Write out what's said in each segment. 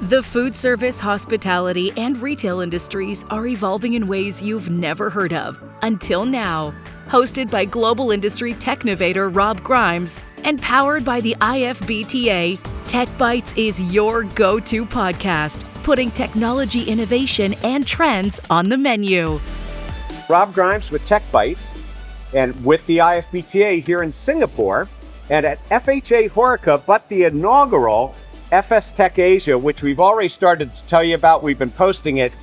The food service, hospitality, and retail industries are evolving in ways you've never heard of until now. Hosted by global industry technovator Rob Grimes and powered by the IFBTA, Tech Bites is your go-to podcast, putting technology innovation and trends on the menu. Rob Grimes with Tech Bites and with the IFBTA here in Singapore and at FHA-HoReCa, but the inaugural FSTEC Asia, which we've already started to tell you about. We've been posting it,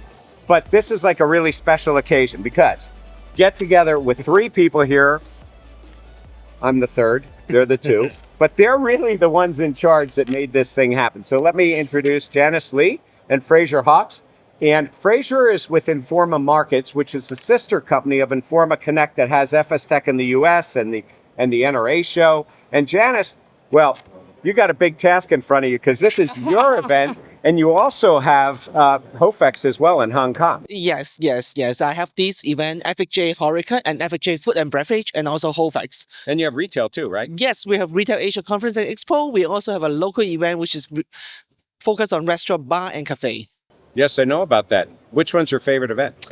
but this is like a really special occasion because get together with three people here. I'm the third, they're the two, but they're really the ones in charge that made this thing happen. So let me introduce Janice Lee and Fraser Hawks. And Fraser is with Informa Markets, which is the sister company of Informa Connect that has FSTEC in the US and the NRA show. And Janice, well, you got a big task in front of you because this is your event. And you also have HoFex as well in Hong Kong. Yes. I have this event, FHA-HoReCa and FHA Food and Beverage, and also HoFex. And you have retail too, right? Yes, we have Retail Asia Conference and Expo. We also have a local event which is focused on restaurant, bar, and cafe. Yes, I know about that. Which one's your favorite event?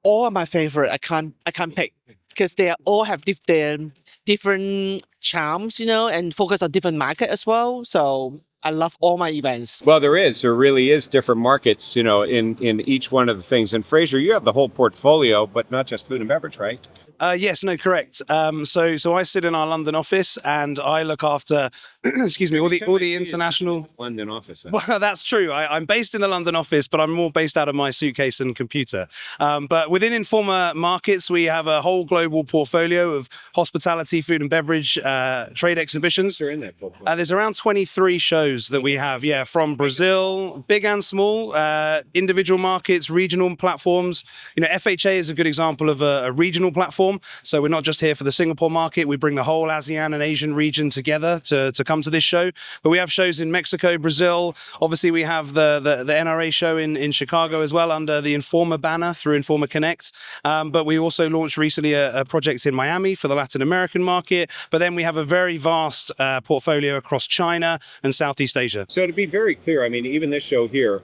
All are my favorite. I can't pick because they all have different charms, and focus on different market as well. So I love all my events. Well, there really is different markets, in each one of the things. And Fraser, you have the whole portfolio, but not just food and beverage, right? Yes, no, correct. So I sit in our London office and I look after, excuse me, all the international London office. Well, that's true. I'm based in the London office, but I'm more based out of my suitcase and computer. But within Informa Markets, we have a whole global portfolio of hospitality, food and beverage, trade exhibitions. Are in that portfolio? There's around 23 shows that we have, from Brazil, big and small, individual markets, regional platforms. FHA is a good example of a regional platform. So we're not just here for the Singapore market. We bring the whole ASEAN and Asian region together to come to this show. But we have shows in Mexico, Brazil. Obviously, we have the NRA show in Chicago as well under the Informa banner through Informa Connect. But we also launched recently a project in Miami for the Latin American market. But then we have a very vast portfolio across China and Southeast Asia. So to be very clear, even this show here,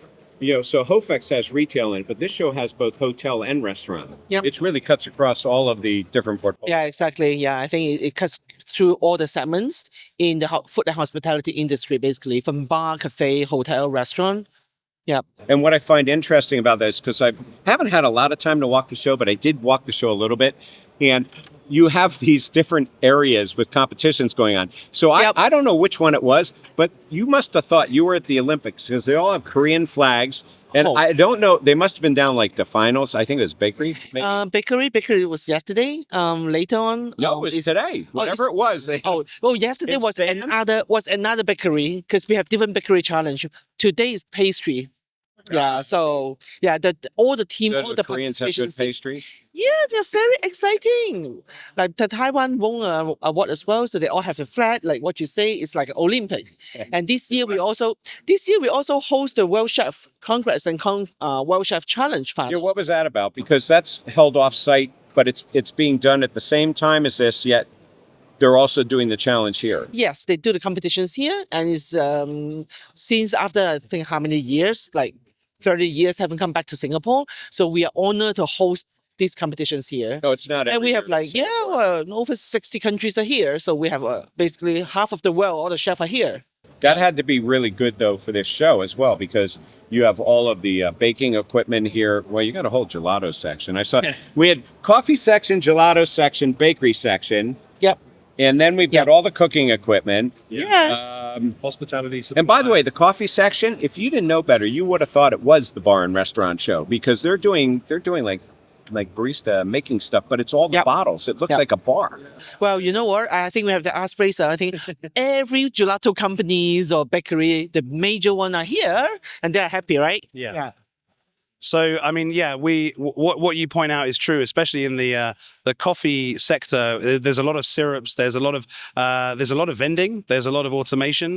so HoFex has retail in it, but this show has both hotel and restaurant. Yep. It really cuts across all of the different portfolios. Yeah, exactly. Yeah, I think it cuts through all the segments in the food and hospitality industry, basically, from bar, cafe, hotel, restaurant. Yeah. And what I find interesting about that is because I haven't had a lot of time to walk the show, but I did walk the show a little bit. And you have these different areas with competitions going on. So I don't know which one it was, but you must have thought you were at the Olympics because they all have Korean flags. And I don't know, they must have been down like the finals. I think it was bakery. Maybe? Bakery was yesterday. Later on. No, it was today. Whatever it was. Yesterday was another bakery because we have different bakery challenge. Today is pastry. All the team, all the Koreans have good pastry. Yeah, they're very exciting. Like the Taiwan won an award as well, so they all have a flag. Like what you say, it's like Olympic. And this year we also host the World Chef Congress and World Chef Challenge final. Yeah, what was that about? Because that's held off site, but it's being done at the same time as this. Yet they're also doing the challenge here. Yes, they do the competitions here, and it's since after I think how many years, like 30 years, haven't come back to Singapore. So we are honored to host these competitions here. No, it's not. And we have over 60 countries are here. So we have basically half of the world, all the chefs are here. That had to be really good, though, for this show as well, because you have all of the baking equipment here. Well, you got a whole gelato section. I saw we had coffee section, gelato section, bakery section. Yep. And then we've got all the cooking equipment. Yes. Hospitality supplies. And by the way, the coffee section, if you didn't know better, you would have thought it was the bar and restaurant show because they're doing like barista making stuff, but it's all the bottles. It looks like a bar. Well, you know what? I think we have to ask Fraser. I think every gelato companies or bakery, the major one are here and they're happy, right? Yeah. So, I mean, yeah, what you point out is true, especially in the coffee sector. There's a lot of syrups. There's a lot of vending. There's a lot of automation.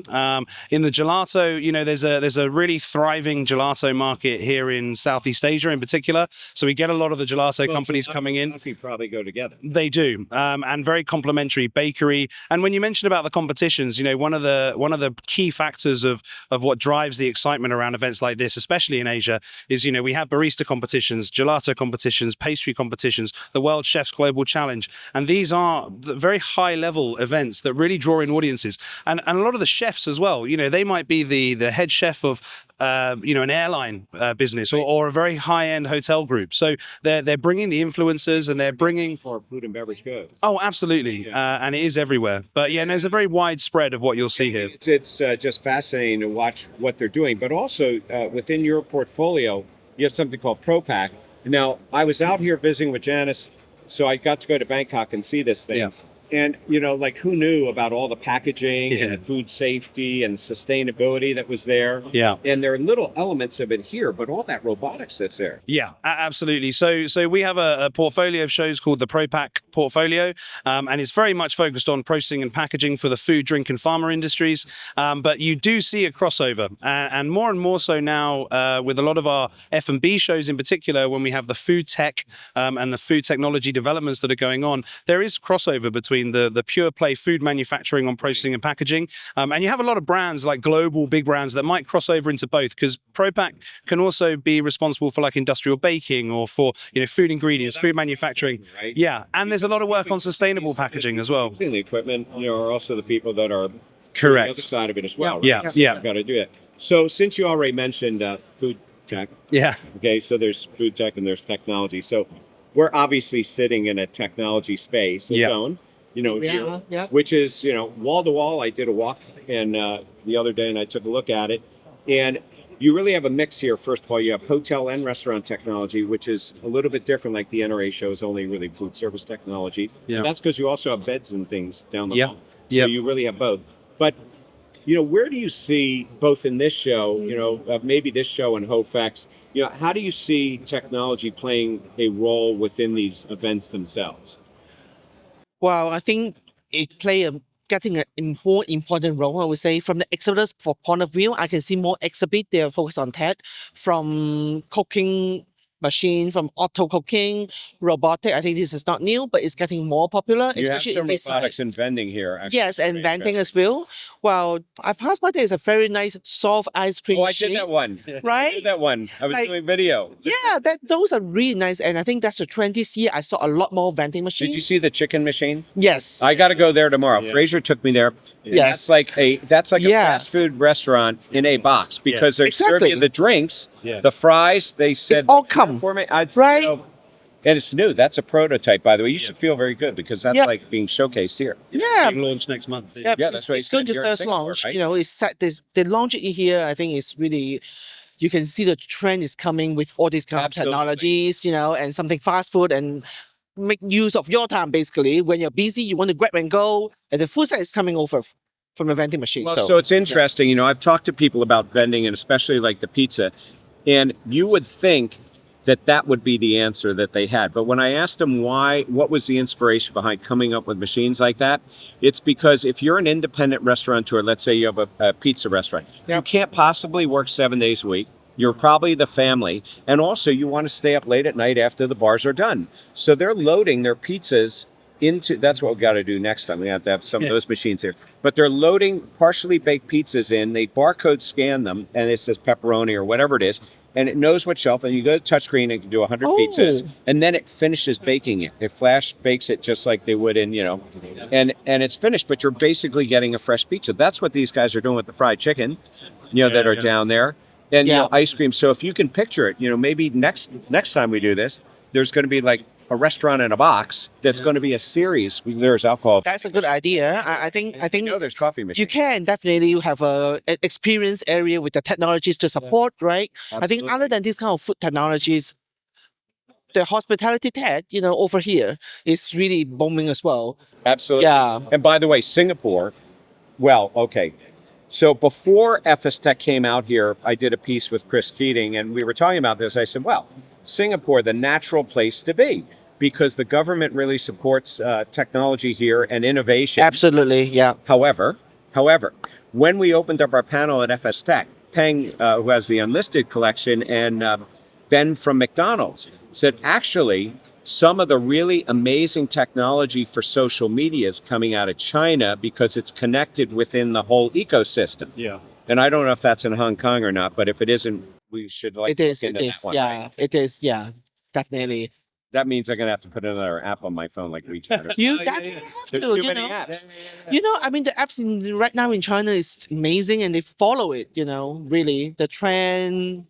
In the gelato, there's a really thriving gelato market here in Southeast Asia, in particular. So we get a lot of the gelato companies coming in. Coffee probably go together. They do, and very complementary bakery. And when you mentioned about the competitions, one of the key factors of what drives the excitement around events like this, especially in Asia, is we have barista competitions, gelato competitions, pastry competitions, the World Chefs Global Challenge. And these are very high level events that really draw in audiences. And a lot of the chefs as well, they might be the head chef of an airline business or a very high-end hotel group. So they're bringing the influencers and they're bringing for food and beverage goods. Oh, absolutely, and it is everywhere. But there's a very wide spread of what you'll see here. It's just fascinating to watch what they're doing, but also within your portfolio, you have something called ProPack. Now, I was out here visiting with Janice, so I got to go to Bangkok and see this thing. Yeah. And, who knew about all the packaging and food safety and sustainability that was there? Yeah. And there are little elements of it here, but all that robotics that's there. Yeah, absolutely. So we have a portfolio of shows called the ProPack portfolio, and it's very much focused on processing and packaging for the food, drink, and pharma industries. But you do see a crossover, and more so now with a lot of our F&B shows in particular, when we have the food tech and the food technology developments that are going on, there is crossover between the pure play food manufacturing on processing and packaging. And you have a lot of brands like global big brands that might cross over into both, because ProPack can also be responsible for like industrial baking or for food ingredients, food manufacturing. Right? Yeah, and there's a lot of work on sustainable packaging as well. The equipment, are also the people that are Correct. the other side of it as well. Right? Yeah, yeah. You've got to do it. So since you already mentioned food tech, Yeah. okay, so there's food tech and there's technology. So we're obviously sitting in a technology space, its own. Here, which is, wall to wall. I did a walk and the other day and I took a look at it. And you really have a mix here. First of all, you have hotel and restaurant technology, which is a little bit different. Like the NRA show is only really food service technology. Yeah. That's because you also have beds and things down the hall. So Yeah. you really have both. But, where do you see both in this show, maybe this show and HoFex, how do you see technology playing a role within these events themselves? Well, I think it getting a more important role, I would say. From the exhibitors' point of view, I can see more exhibit, they are focused on that, from cooking machine, from auto cooking, robotic. I think this is not new, but it's getting more popular, You have especially some in this robotics side. and vending here. Actually. Yes, and vending as well. Well, I passed by, there's a very nice soft ice cream Oh, I machine. did that one. Right? I did that one. I was Like- doing video. Yeah, those are really nice, and I think that's the trend this year. I saw a lot more vending machines. Did you see the chicken machine? Yes. I got to go there tomorrow. Fraser took me there. Yes. That's like a Yeah. fast food restaurant in a box because they're Exactly. serving you the drinks, the fries. They said all come, for me. right? And it's new. That's a prototype, by the way. You should feel very good because that's Yeah. like being showcased here. Yeah. Being launched next month. Yeah, that's what he it's going said. to You're in first Singapore, launch. right? It's set. They launch it here. I think it's really, you can see the trend is coming with all these kind Absolutely. of technologies, and something fast food and make use of your time basically. When you're busy, you want to grab and go, and the food set is coming over from the vending machine. Well, so it's interesting. I've talked to people about vending and especially like the pizza, and you would think that would be the answer that they had. But when I asked them what was the inspiration behind coming up with machines like that, it's because if you're an independent restaurateur, let's say you have a pizza restaurant, you can't possibly work 7 days a week. You're probably the family. And also you want to stay up late at night after the bars are done. So they're loading their pizzas that's what we got to do next time. We have to have some of those machines here. But they're loading partially baked pizzas in. They barcode scan them, and it says pepperoni or whatever it is, and it knows what shelf. And you go to touchscreen and can do 100 pizzas, and then it finishes baking it. It flash bakes it just like they would in, and it's finished. But you're basically getting a fresh pizza. That's what these guys are doing with the fried chicken, that are down there, and ice cream. So if you can picture it, maybe next time we do this, there's going to be like a restaurant in a box that's going to be a series. There's alcohol. That's a good idea. I think there's coffee machines. you can definitely have an experience area with the technologies to support, right? I think other than this kind of food technologies, the hospitality tech, over here is really booming as well. Absolutely. Yeah. And by the way, Singapore, well, okay. So before FSTEC came out here, I did a piece with Chris Keating, and we were talking about this. I said, well, Singapore, the natural place to be, because the government really supports technology here and innovation. Absolutely, yeah. However, when we opened up our panel at FSTEC, Peng, who has the unlisted collection, and Ben from McDonald's said, actually, some of the really amazing technology for social media is coming out of China because it's connected within the whole ecosystem. Yeah. And I don't know if that's in Hong Kong or not, but if it isn't, we should It is, look into it is, that one. yeah. Right? It is, yeah. Definitely. That means I'm going to have to put another app on my phone like WeChat. You definitely have There's to, too you many know. apps. You know, I mean, the apps right now in China is amazing, and they follow it, you know, really. The trend.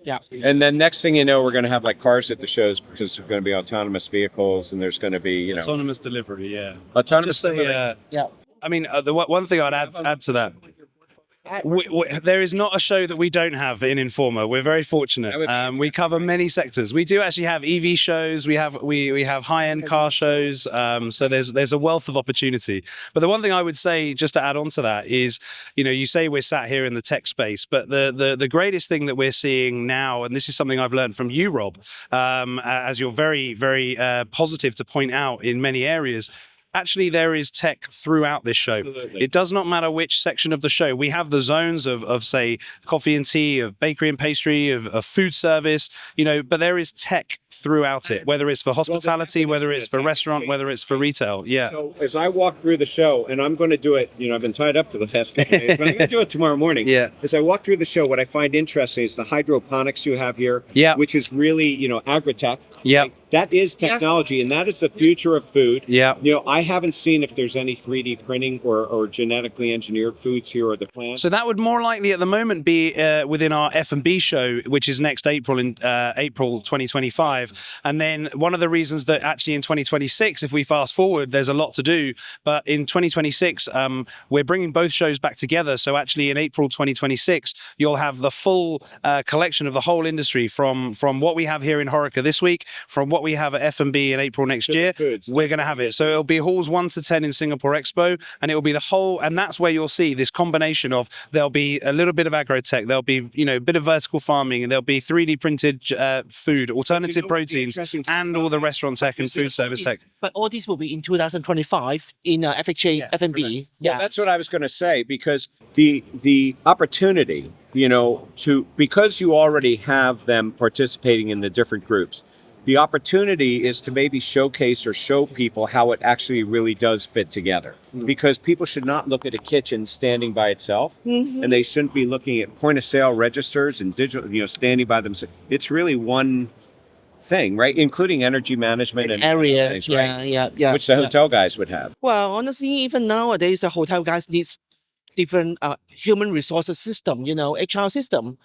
Yeah. And then next thing you know, we're going to have like cars at the shows because there's going to be autonomous vehicles, and there's going to be, you know, Autonomous delivery, yeah. autonomous. Just say, Yeah. I mean, the one thing I'd add to that. There is not a show that we don't have in Informa. We're very fortunate. We cover many sectors. We do actually have EV shows. We have high-end car shows. So there's a wealth of opportunity. But the one thing I would say, just to add on to that, is, you know, you say we're sat here in the tech space, but the greatest thing that we're seeing now, and this is something I've learned from you, Rob, as you're very, very positive to point out in many areas. Actually, there is tech throughout this show. Absolutely. It does not matter which section of the show. We have the zones of say, coffee and tea, of bakery and pastry, of food service, you know, but there is tech throughout it, whether it's for hospitality, whether it's for restaurant, whether it's for retail. Yeah. So as I walk through the show, and I'm going to do it, you know, I've been tied up for the past couple days, but I'm going to do it tomorrow morning. Yeah. As I walk through the show, what I find interesting is the hydroponics you have here, Yeah. which is really, you know, agri-tech. Yeah. That is technology, and that is the future of food. Yeah. You know, I haven't seen if there's any 3D printing or genetically engineered foods here or the plant. So that would more likely at the moment be within our F&B show, which is next April in April 2025. And then one of the reasons that actually in 2026, if we fast forward, there's a lot to do. But in 2026, we're bringing both shows back together. So actually in April 2026, you'll have the full collection of the whole industry from what we have here in HoReCa this week, from what we have at F&B in April next year. We're going to have it. So it'll be halls 1 to 10 in Singapore Expo, and it will be the whole, and that's where you'll see this combination of, there'll be a little bit of agro-tech, there'll be, you know, a bit of vertical farming, and there'll be 3D printed food, alternative proteins, and all the restaurant tech and food service tech. But all these will be in 2025 in FHA, F&B. Yeah, that's what I was going to say, because the opportunity, you know, because you already have them participating in the different groups, the opportunity is to maybe showcase or show people how it actually really does fit together. Because people should not look at a kitchen standing by itself, and they shouldn't be looking at point of sale registers and digital, you know, standing by themselves. It's really one thing, right? Including energy management and area. things, right? Yeah. Which the hotel guys would have. Well, honestly, even nowadays, the hotel guys needs different human resources system, you know, HR system.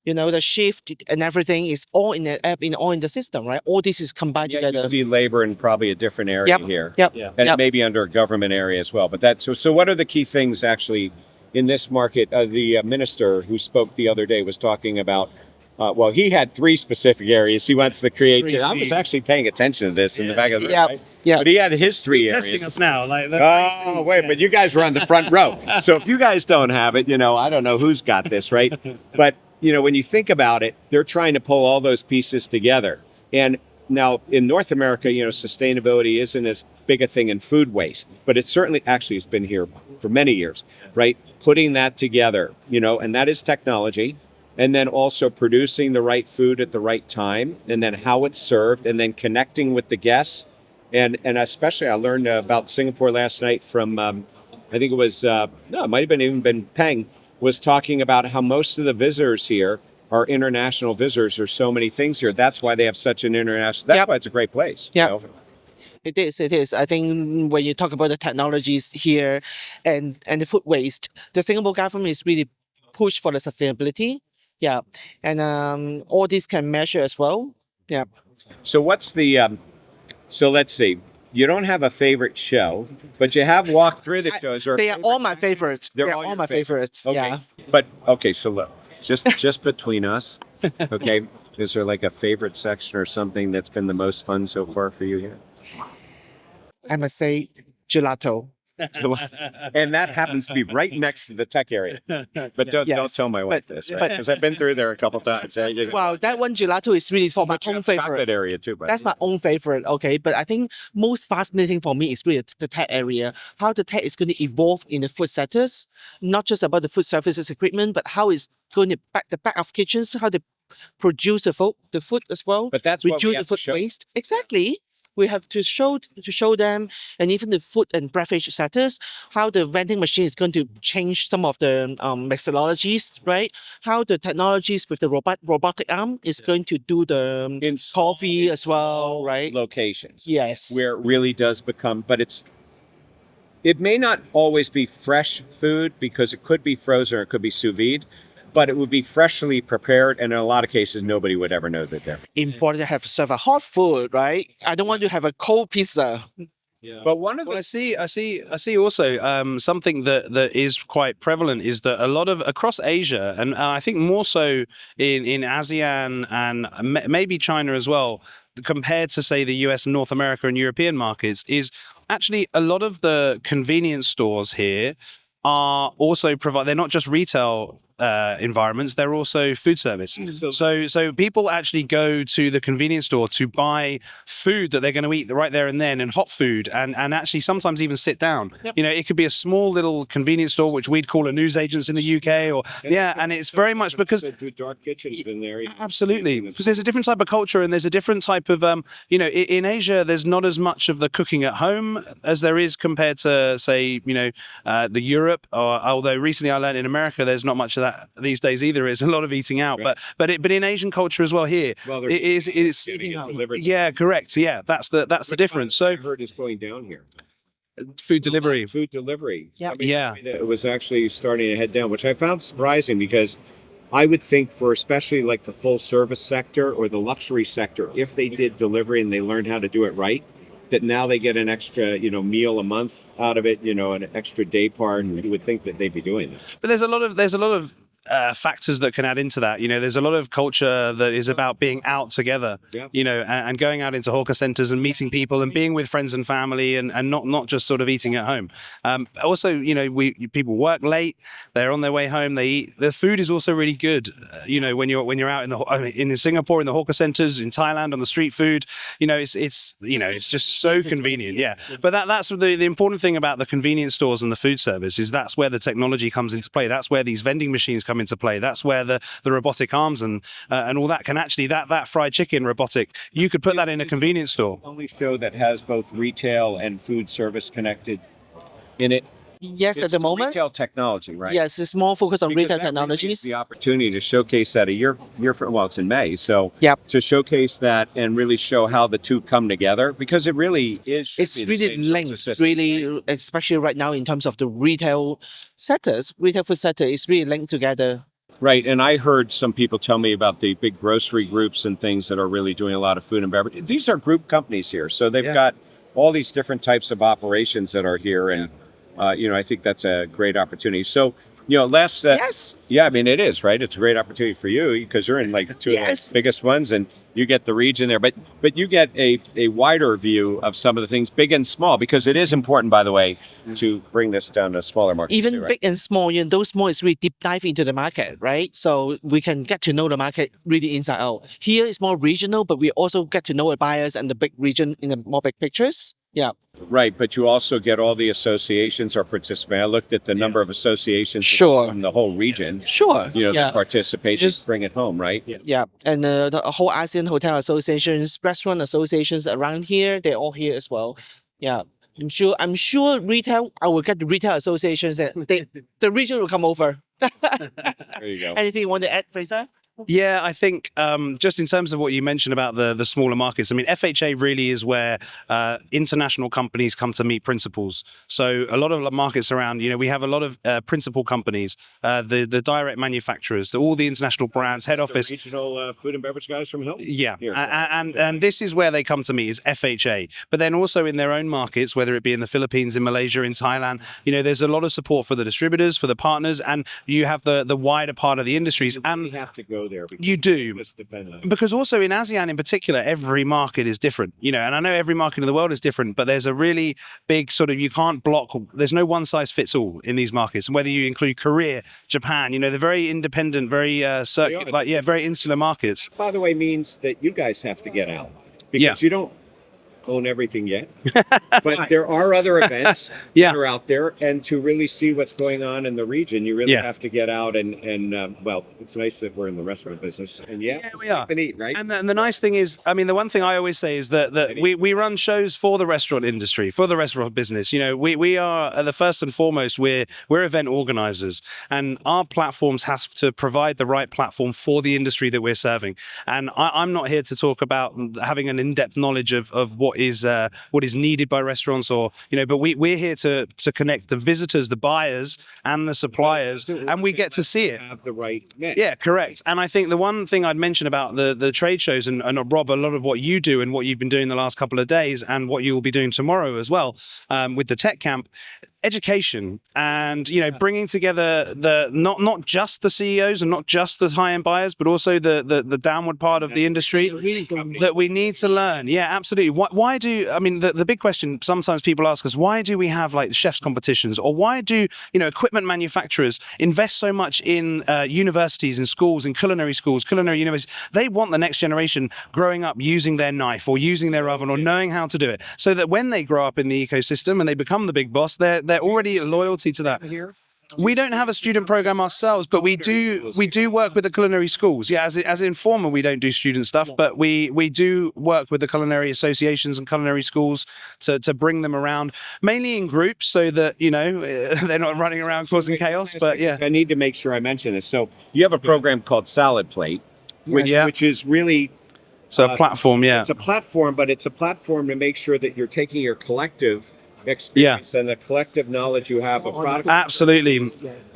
You know, the shift and everything is all in the app, all in the system, right? All this is combined together. You see labor in probably a different area here. Yep. And it may be under a government area as well. But that's so what are the key things actually in this market? The minister who spoke the other day was talking about, well, he had 3 specific areas. He wants to create. I was actually paying attention to this in the back of the room, right? Yeah. But he had his 3 areas. Testing us now. But you guys were on the front row. So if you guys don't have it, you know, I don't know who's got this, right? But you know, when you think about it, they're trying to pull all those pieces together. And now in North America, you know, sustainability isn't as big a thing in food waste, but it certainly actually has been here for many years, right? Putting that together, you know, and that is technology. And then also producing the right food at the right time, and then how it's served, and then connecting with the guests. And especially I learned about Singapore last night from, I think it was, it might have even been Peng, was talking about how most of the visitors here are international visitors. There's so many things here. That's why they have such an international, that's why it's a great place. Yeah. You know? It is. I think when you talk about the technologies here and the food waste, the Singapore government is really pushed for the sustainability. Yeah. And all this can measure as well. Yeah. So what's the, so let's see. You don't have a favorite show, but you have walked through the shows. They are all my favorites. They're all my favorites. Okay. Yeah. But okay, so look, just between us, okay, is there like a favorite section or something that's been the most fun so far for you here? I must say gelato. And that happens to be right next to the tech area. But don't tell my wife this, right? Because I've been through there a couple times. Wow, that one gelato is really for my own favorite. Chocolate area too, but That's my own favorite, okay? But I think most fascinating for me is really the tech area, how the tech is going to evolve in the food sectors, not just about the food services equipment, but how it's going to the back of kitchens, how they produce the food as well. But that's what we reduce have the food to show. waste. Exactly. We have to show them, and even the food and beverage sectors, how the vending machine is going to change some of the methodologies, right? How the technologies with the robotic arm is going to do the coffee as well, right? Locations. Yes. Where it really does become, but it may not always be fresh food because it could be frozen or it could be sous vide, but it would be freshly prepared, and in a lot of cases, nobody would ever know that they're important to have serve a hot food, right? I don't want to have a cold pizza. Yeah. But one of the I see also something that is quite prevalent is that a lot of across Asia, and I think more so in ASEAN and maybe China as well, compared to say the US and North America and European markets, is actually a lot of the convenience stores here are also they're not just retail environments, they're also food service. So people actually go to the convenience store to buy food that they're going to eat right there and then, and hot food, and actually sometimes even sit down. Yep. It could be a small little convenience store, which we'd call a newsagents in the UK, and it's very much because dark kitchens in there. Absolutely, because there's a different type of culture and there's a different type of in Asia there's not as much of the cooking at home as there is compared to say the Europe, although recently I learned in America there's not much of that these days either. It's a lot of eating out, right. but in Asian culture as well here, it's delivered. Yeah, correct. Yeah, that's the difference. So I heard is going down here. Food delivery. Yeah. Yeah. It was actually starting to head down, which I found surprising because I would think for especially like the full service sector or the luxury sector, if they did delivery and they learned how to do it right, that now they get an extra, meal a month out of it, an extra day part, and you would think that they'd be doing this. But there's a lot of factors that can add into that. There's a lot of culture that is about being out together, and going out into hawker centers and meeting people and being with friends and family and not just sort of eating at home. Also, people work late, they're on their way home, they eat. The food is also really good. When you're out in Singapore, in the hawker centers, in Thailand, on the street food, it's just so convenient. Yeah. But that's the important thing about the convenience stores and the food service is that's where the technology comes into play. That's where these vending machines come into play. That's where the robotic arms and all that can actually that fried chicken robotic, you could put that in a convenience store. Only show that has both retail and food service connected in it. Yes, it's at the moment. Retail technology, right? Yes, it's more focused on Because retail that really technologies. is the opportunity to showcase that a year from, well, it's in May, so Yep. to showcase that and really show how the two come together, because it really is. It's really linked, really, especially right now in terms of the retail food sector is really linked together. Right, and I heard some people tell me about the big grocery groups and things that are really doing a lot of food and beverage. These are group companies here, so they've got all these different types of operations that are here, and I think that's a great opportunity. So, Yes. Yeah, I mean, it is, right? It's a great opportunity for you because you're in like two of the biggest ones and you get the region there, but you get a wider view of some of the things, big and small, because it is important, by the way, to bring this down to smaller markets. Even too, right? big and small, those small is really deep dive into the market, right? So we can get to know the market really inside out. Here it's more regional, but we also get to know the buyers and the big region in the more big pictures. Yeah. Right, but you also get all the associations are participating. I looked at the number of associations Sure. from the whole region. Sure. That participate, just bring it home, right? Yeah, and the whole ASEAN hotel associations, restaurant associations around here, they're all here as well. Yeah, I'm sure retail. I will get the retail associations that the region will come over. There you go. Anything you want to add, Fraser? Yeah, I think just in terms of what you mentioned about the smaller markets, I mean, FHA really is where international companies come to meet principals. So a lot of markets around, we have a lot of principal companies, the direct manufacturers, all the international brands, head office. Regional food and beverage guys from Hilton? Yeah, and this is where they come to meet is FHA. But then also in their own markets, whether it be in the Philippines, in Malaysia, in Thailand, there's a lot of support for the distributors, for the partners, and you have the wider part of the industries. And we have to go go there. Because You do. just depend on Because also in ASEAN in particular, every market is different, and I know every market in the world is different, but there's a really big sort of, you can't block, there's no one size fits all in these markets. And whether you include Korea, Japan, they're very independent, very very insular markets. By the way, means that you guys have to get out because Yeah. you don't own everything yet, but there are other events Yeah. that are out there, and to really see what's going on in the region, you really Yeah. have to get out and well, it's nice that we're in the restaurant business, and Yeah, we are. and eat, right? And the nice thing is, the one thing I always say is that we run shows for the restaurant industry, for the restaurant business. We are the first and foremost, we're event organizers, and our platforms have to provide the right platform for the industry that we're serving. And I'm not here to talk about having an in-depth knowledge of what is needed by restaurants, but we're here to connect the visitors, the buyers, and the suppliers, and we get to see it. Have the right mix. Yeah, correct. And I think the one thing I'd mention about the trade shows, and Rob, a lot of what you do and what you've been doing the last couple of days, and what you will be doing tomorrow as well, with the tech camp, education, and bringing together not just the CEOs and not just the high-end buyers, but also the downward part of the industry that we need to learn. Yeah, absolutely. Why do the big question sometimes people ask us, why do we have like chefs competitions, or why do equipment manufacturers invest so much in universities and schools and culinary universities? They want the next generation growing up using their knife or using their oven or knowing how to do it, so that when they grow up in the ecosystem and they become the big boss, they're already loyalty to that. We don't have a student program ourselves, but we do work with the culinary schools. Yeah, as Informa, we don't do student stuff, but we do work with the culinary associations and culinary schools to bring them around, mainly in groups, so that they're not running around causing chaos. But yeah, I need to make sure I mention this. So you have a program called Salad Plate, which is really a platform. Yeah, it's a platform, but it's a platform to make sure that you're taking your collective experience and the collective knowledge you have of products. Absolutely.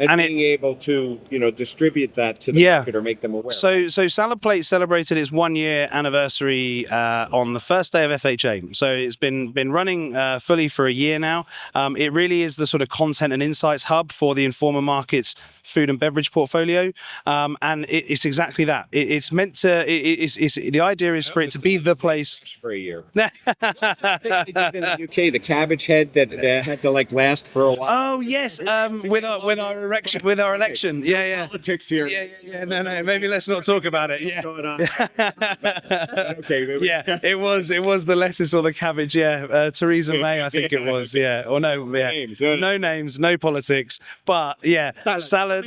And being able to, distribute that to the market or make them aware. So Salad Plate celebrated its 1-year anniversary on the first day of FHA. So it's been running fully for a year now. It really is the sort of content and insights hub for the Informa Markets food and beverage portfolio. And it's exactly that. It's meant to, the idea is for it to be the place. For a year. They did in the UK, the cabbage head that had to last for a while. Oh yes, with our election. Yeah. Politics here. Yeah. No. Maybe let's not talk about it. Yeah. Going on. Okay. Yeah. It was the lettuce or the cabbage. Yeah. Theresa May, I think it was. Yeah. Or no. Yeah. No names. No politics. But yeah, salad.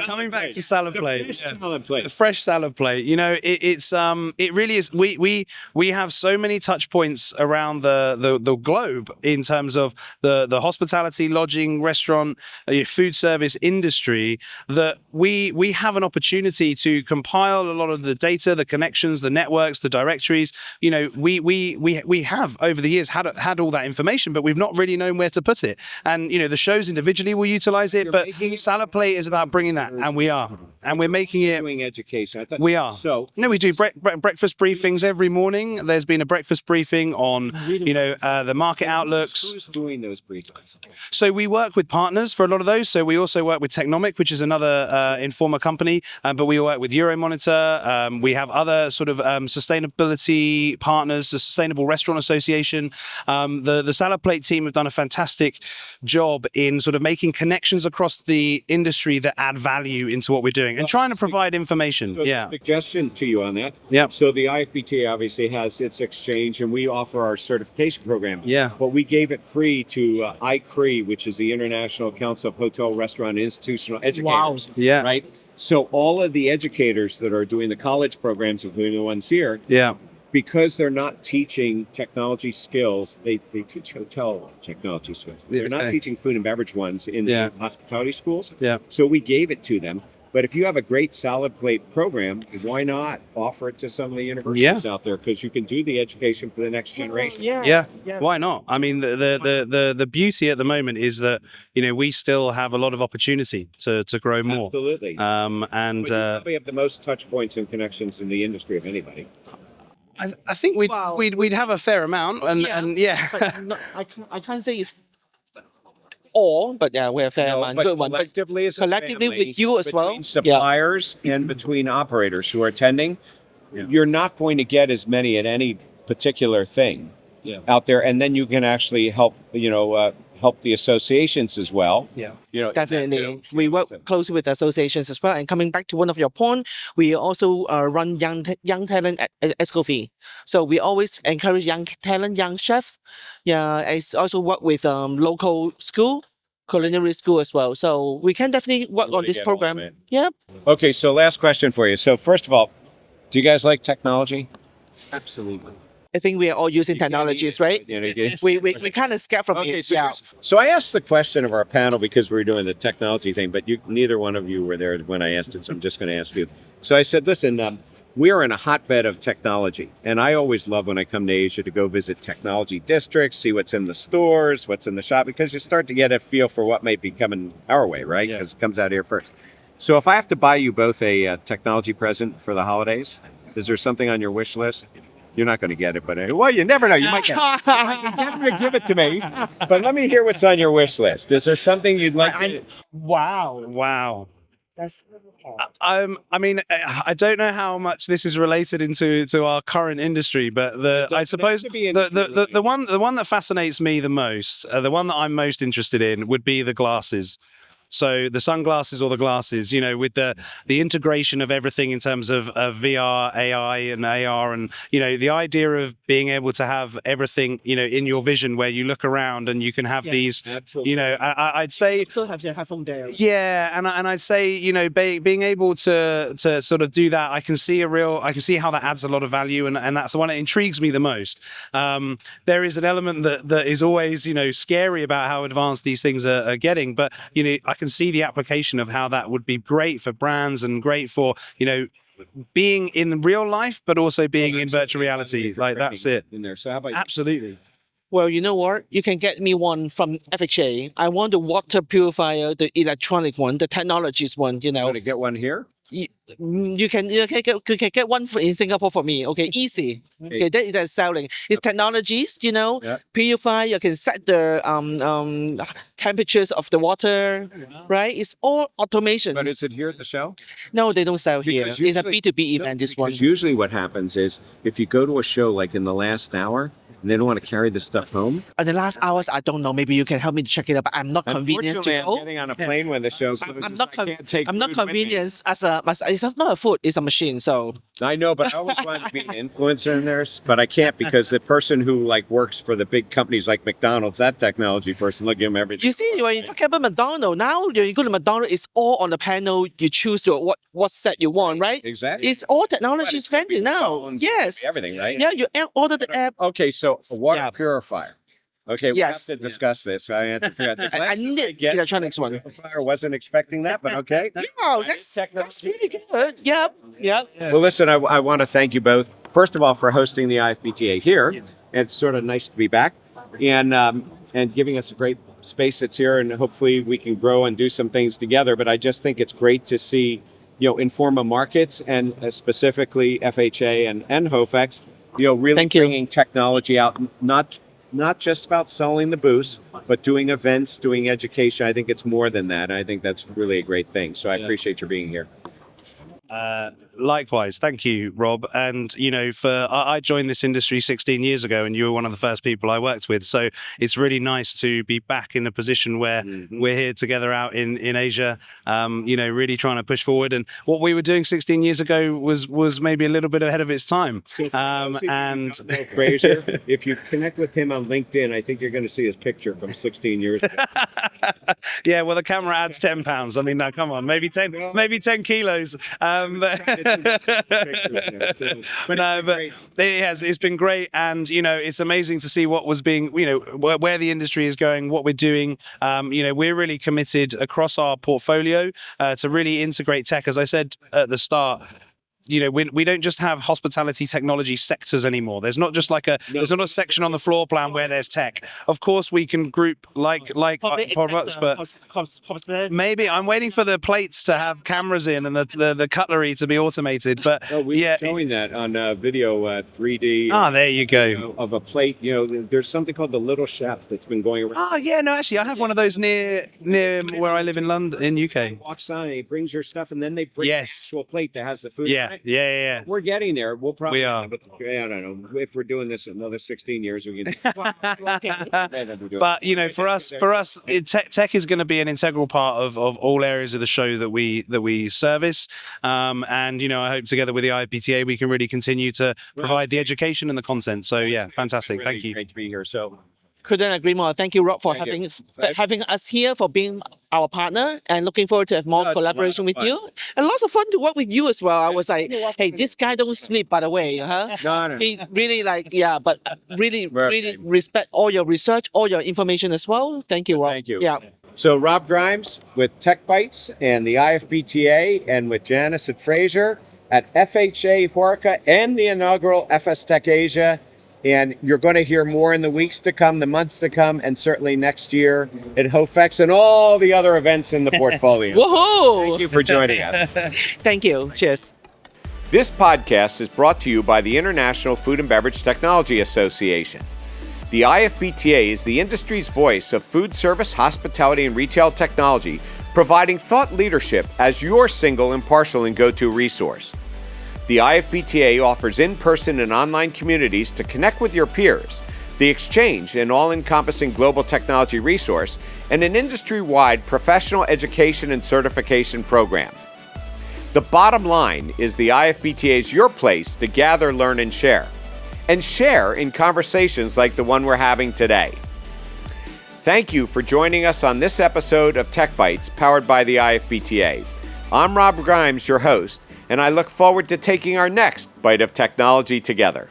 Coming back to Salad Plate. Salad Plate. The fresh salad plate. It really is. We have so many touch points around the globe in terms of the hospitality, lodging, restaurant, food service industry, that we have an opportunity to compile a lot of the data, the connections, the networks, the directories. We have over the years had all that information, but we've not really known where to put it. And the shows individually will utilize it, but Salad Plate is about bringing that, and we are, and we're making it. Doing education. We are. We do breakfast briefings every morning. There's been a breakfast briefing on the market outlooks. Who's doing those briefings? So we work with partners for a lot of those. So we also work with Technomic, which is another Informa company, but we work with Euromonitor. We have other sort of sustainability partners, the Sustainable Restaurant Association. The Salad Plate team have done a fantastic job in sort of making connections across the industry that add value into what we're doing and trying to provide information. So suggestion to you on that. Yeah. So the IFBTA obviously has its exchange, and we offer our certification program. Yeah. But we gave it free to ICRE, which is the International Council of Hotel, Restaurant, and Institutional Educators. Wow. Yeah. Right? So all of the educators that are doing the college programs, including the ones here, because they're not teaching technology skills, they teach hotel technology skills. They're not teaching food and beverage ones in the hospitality schools. Yeah. So we gave it to them. But if you have a great Salad Plate program, why not offer it to some of the universities out there? Because you can do the education for the next generation. Yeah. Why not? I mean, the beauty at the moment is that we still have a lot of opportunity to grow more. Absolutely. And but you probably have the most touch points and connections in the industry of anybody. I think we'd have a fair amount, and But I can't say it's all, but yeah, we're a fair No, one, but good one. But collectively as a collectively family, with you as well. between suppliers and between operators who are attending, you're not going to get as many at any particular thing out there, and then you can actually help help the associations as well. Definitely. We work closely with associations as well. And coming back to one of your points, we also run young talent at Escoffier. So we always encourage young talent, young chef. Yeah, I also work with local school, culinary school as well. So we can definitely work on wanna this get all of program. it. Yep. Okay, so last question for you. So first of all, do you guys like technology? Absolutely. I think we are all using technologies, right? We kind of scared from Okay, it. so, Yeah. so I asked the question of our panel because we were doing the technology thing, but neither one of you were there when I asked it, so I'm just going to ask you. So I said, listen, we are in a hotbed of technology, and I always love when I come to Asia to go visit technology districts, see what's in the stores, what's in the shop, because you start to get a feel for what might be coming our way, right? Because it comes out here first. So if I have to buy you both a technology present for the holidays, is there something on your wish list? You're not going to get it, but well, you never know. You might get it. Get him to give it to me. But let me hear what's on your wish list. Is there something you'd like to? Wow. That's I mean, I don't know how much this is related to our current industry, but I suppose the one that fascinates me the most, the one that I'm most interested in, would be the glasses. So the sunglasses or the glasses, with the integration of everything in terms of VR, AI and AR, and, the idea of being able to have everything, in your vision where you look around and you can have these, I'd say. still have your headphone there. Yeah, and I'd say being able to sort of do that, I can see how that adds a lot of value, and that's the one that intrigues me the most. There is an element that is always scary about how advanced these things are getting, but I can see the application of how that would be great for brands and great for being in real life, but also being in virtual reality. Like that's it. In there. So how about Absolutely. Well, you know what? You can get me one from FHA. I want the water purifier, the electronic one, the technologies one. you want to get one here? You can get one in Singapore for me. Okay, easy. Okay, that is selling. It's technologies, purify. You can set the temperatures of the water, right? It's all automation. But is it here at the show? No, they don't sell here. Because It's a usually- B2B event. This one. Because usually what happens is if you go to a show like in the last hour and they don't want to carry the stuff home. In the last hours, I don't know. Maybe you can help me to check it out. But I'm not convenient Unfortunately, to I'm go. getting on a plane when the show closes. I'm not. I can't take I'm not food with me. convenience as it's not a food. It's a machine. So I know, but I always wanted to be an influencer in there, but I can't because the person who works for the big companies like McDonald's, that technology person, look, give them everything. you see, when you talk about McDonald's now, when you go to McDonald's, it's all on the panel. You choose what set you want, right? Exactly. It's all technology vending now. Phones, Yes. everything, right? Yeah, you order the app. Okay, so a water Yeah. purifier. Okay, we Yes. have to discuss this. I had to figure out the I glasses need get. electronics one. Purifier, wasn't expecting that, but okay. Wow, that's really good. Yep. Well, listen, I want to thank you both. First of all, for hosting the IFBTA here. It's sort of nice to be back and giving us a great space that's here, and hopefully we can grow and do some things together. But I just think it's great to see, Informa Markets and specifically FHA and HOFEX, really Thank you. bringing technology out, not just about selling the booths, but doing events, doing education. I think it's more than that. I think that's really a great thing. So I appreciate your being here. Likewise, thank you, Rob. And I joined this industry 16 years ago, and you were one of the first people I worked with. So it's really nice to be back in a position where we're here together out in Asia. Really trying to push forward. And what we were doing 16 years ago was maybe a little bit ahead of its time. And Fraser, if you connect with him on LinkedIn, I think you're going to see his picture from 16 years ago. yeah, well, the camera adds 10 pounds. I mean, no, come on, maybe 10 kilos. But it's been great, and it's amazing to see what was being, where the industry is going, what we're doing. We're really committed across our portfolio to really integrate tech. As I said at the start, we don't just have hospitality technology sectors anymore. There's not just like there's not a section on the floor plan where there's tech. Of course, we can group like products, but maybe I'm waiting for the plates to have cameras in and the cutlery to be automated. But we're showing that on video 3D. There you go. Of a plate. There's something called the Little Chef that's been going around. Actually, I have one of those near where I live in London, in UK. Walks on, he brings your stuff, and then they bring an actual plate that has the food. Yeah. We're getting there. We'll probably. We are. I don't know if we're doing this another 16 years. We can. But for us, tech is going to be an integral part of all areas of the show that we service. And I hope together with the IFBTA we can really continue to provide the education and the content. So fantastic. Really Thank you. Great to be here. So. Couldn't agree more. Thank you, Rob, for having us here, for being our partner, and looking forward to have more collaboration with you. And lots of fun to work with you as well. I was like, hey, this guy don't sleep, by the way, huh? No. He really but really respect all your research, all your information as well. Thank you, Rob. Thank you. Yeah. So Rob Grimes with Tech Bites and the IFBTA, and with Janice at Fraser at FHA-HoReCa and the inaugural FSTEC Asia. And you're going to hear more in the weeks to come, the months to come, and certainly next year at HOFEX and all the other events in the portfolio. Woohoo! Thank you for joining us. Thank you. Cheers. This podcast is brought to you by the International Food and Beverage Technology Association. The IFBTA is the industry's voice of food service, hospitality, and retail technology, providing thought leadership as your single, impartial, and go-to resource. The IFBTA offers in-person and online communities to connect with your peers, the exchange, an all-encompassing global technology resource, and an industry-wide professional education and certification program. The bottom line is the IFBTA is your place to gather, learn, and share in conversations like the one we're having today. Thank you for joining us on this episode of Tech Bites, powered by the IFBTA. I'm Rob Grimes, your host, and I look forward to taking our next bite of technology together.